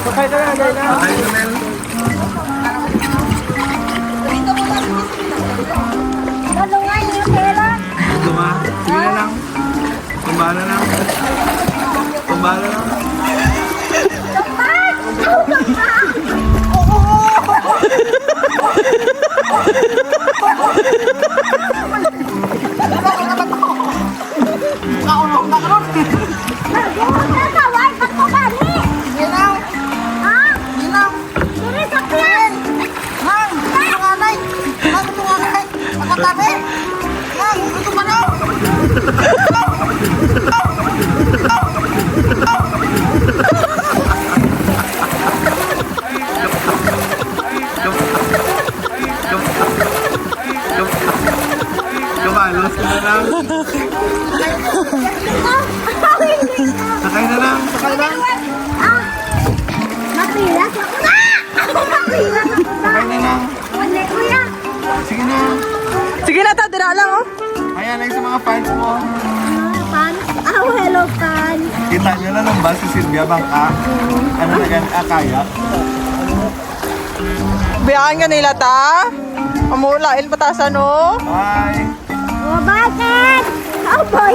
Sakay na nga, Dayla. Sakay na, Mel. Tulungan niyo, pera. Ito ma. Sige na lang. Tumbala lang. Tumbala lang. Nagawal, ba't mo kami? Ginaw! Ha? Ginaw! Diri, sakyan! Hang! Tunganay! Hang! Tunganay! Nakatabi! Hang! Ito pa na! Kabalos ka na lang. Sakay na lang. Sakay lang. Ah! Mapilas ako na! Mapilas ako na! Sakay na lang. Wala, kuya! Sige na. Sige na, tadira lang, oh. Ayan lang sa mga fans mo. Fans? Oh, hello, fans! Kita nyo na lang ba si Silvia Bangka? Ano na yan? Kayak? Biyaan ka nila, ta? Amulain patasan, oh. Bye! Oh, bakit? Oh, boy!